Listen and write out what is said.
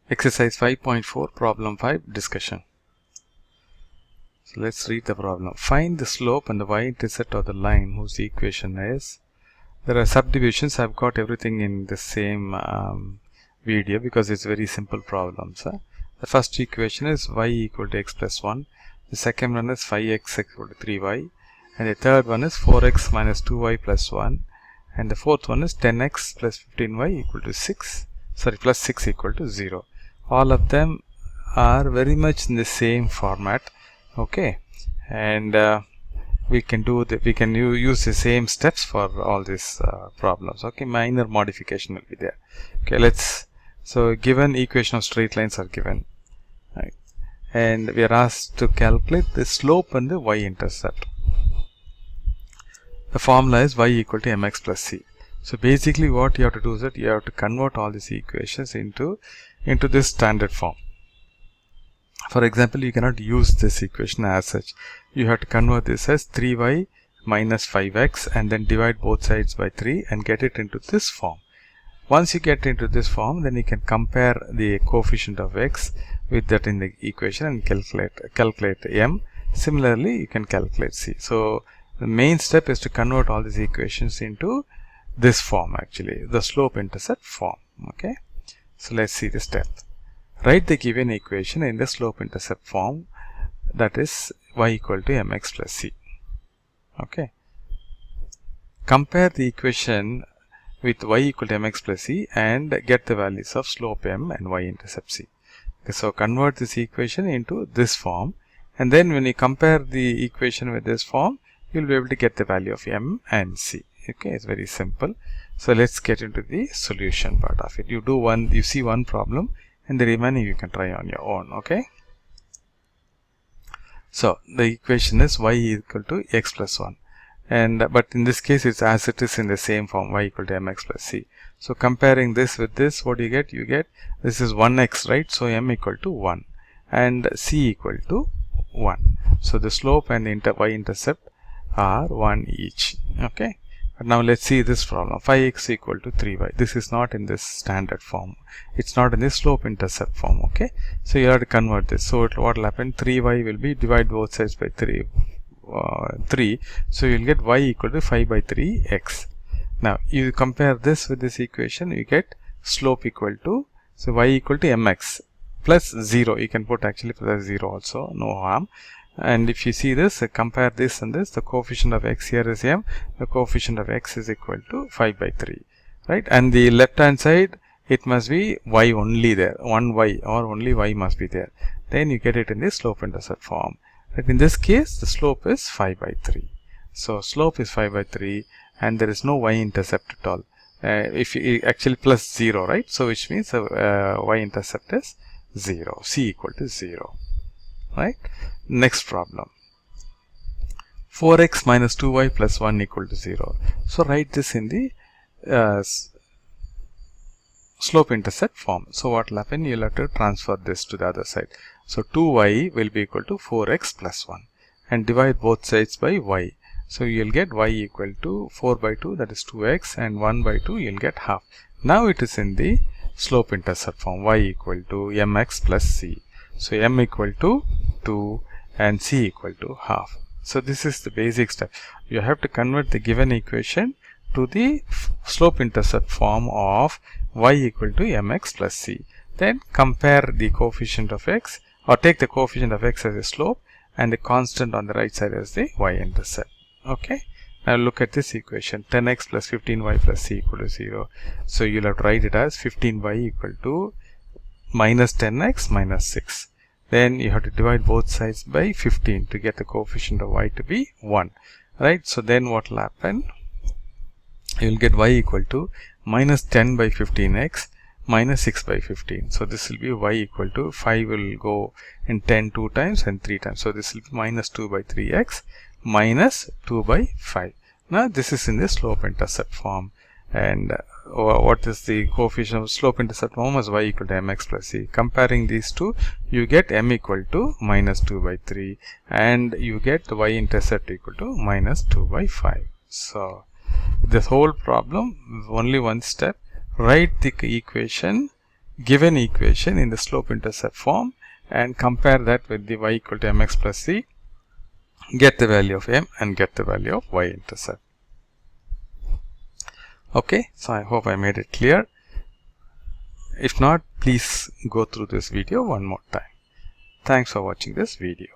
Exercise 5.4 problem 5 discussion. So let's read the problem. Find the slope and the y-intercept of the line whose equation is, there are subdivisions. I've got everything in the same video because it's very simple problems. The first equation is y equal to x plus 1. The second one is 5x equal to 3y. And the third one is 4x minus 2y plus 1. And the fourth one is 10x plus 15y equal to 6. Sorry, plus 6 equal to 0. All of them are very much in the same format. Okay, and we can use the same steps for all these problems. Okay, minor modification will be there. Okay, so given equation of straight lines are given, right, and we are asked to calculate the slope and the y-intercept. The formula is y equal to mx plus c. So basically what you have to do is that you have to convert all these equations into this standard form. For example, you cannot use this equation as such. You have to convert this as 3y minus 5x and then divide both sides by 3 and get it into this form. Once you get into this form, then you can compare the coefficient of x with that in the equation and calculate m. Similarly, you can calculate c. So the main step is to convert all these equations into this form, actually the slope intercept form. Okay, so let's see the step. Write the given equation in the slope intercept form, that is y equal to mx plus c. Okay, compare the equation with y equal to mx plus c and get the values of slope m and y-intercept c. Okay, so convert this equation into this form, and then when you compare the equation with this form, you'll be able to get the value of m and c. Okay, it's very simple. So let's get into the solution part of it. You see one problem, and the remaining you can try on your own. Okay, so the equation is y equal to x plus 1, and but in this case it's as it is in the same form, y equal to mx plus c. So comparing this with this, what you get this is 1x, right? So m equal to 1 and c equal to 1. So the slope and the y-intercept are 1 each. Okay, but now let's see this problem. 5x equal to 3y. This is not in this standard form. It's not in the slope intercept form. Okay, so you have to convert this. So what will happen? 3y will be divide both sides by 3. So you'll get y equal to 5 by 3x. Now you compare this with this equation, you get slope equal to, so y equal to mx plus 0. You can put actually plus 0 also, no harm. And if you see this, compare this and this, the coefficient of x here is m, the coefficient of x is equal to 5 by 3, right? And the left hand side, it must be y only there, one y or only y must be there. Then you get it in the slope intercept form. But in this case, the slope is 5 by 3. So slope is 5 by 3 and there is no y-intercept at all. If you actually plus 0, right? So which means y-intercept is 0, c equal to 0. Right? Next problem. 4x minus 2y plus 1 equal to 0. So write this in the slope intercept form. So what will happen? You'll have to transfer this to the other side. So 2y will be equal to 4x plus 1 and divide both sides by y. So you'll get y equal to 4 by 2, that is 2x, and 1 by 2 you'll get half. Now it is in the slope intercept form, y equal to mx plus c. So m equal to 2 and c equal to half. So this is the basic step. You have to convert the given equation to the slope intercept form of y equal to mx plus c. Then compare the coefficient of x, or take the coefficient of x as a slope and the constant on the right side as the y-intercept. Okay, now look at this equation, 10x plus 15y plus c equal to 0. So you'll have to write it as 15y equal to minus 10x minus 6. Then you have to divide both sides by 15 to get the coefficient of y to be 1, right? So then what will happen? You will get y equal to minus 10 by 15x minus 6 by 15. So this will be y equal to 5 will go in 10 2 times and 3 times. So this will be minus 2 by 3x minus 2 by 5. Now this is in the slope intercept form. And what is the coefficient of slope intercept form as y equal to mx plus c. Comparing these two, you get m equal to minus 2 by 3 and you get the y-intercept equal to minus 2 by 5. So this whole problem, only one step, write the equation given equation in the slope intercept form and compare that with the y equal to mx plus c, get the value of m and get the value of y intercept. Okay, so I hope I made it clear. If not, please go through this video one more time. Thanks for watching this video.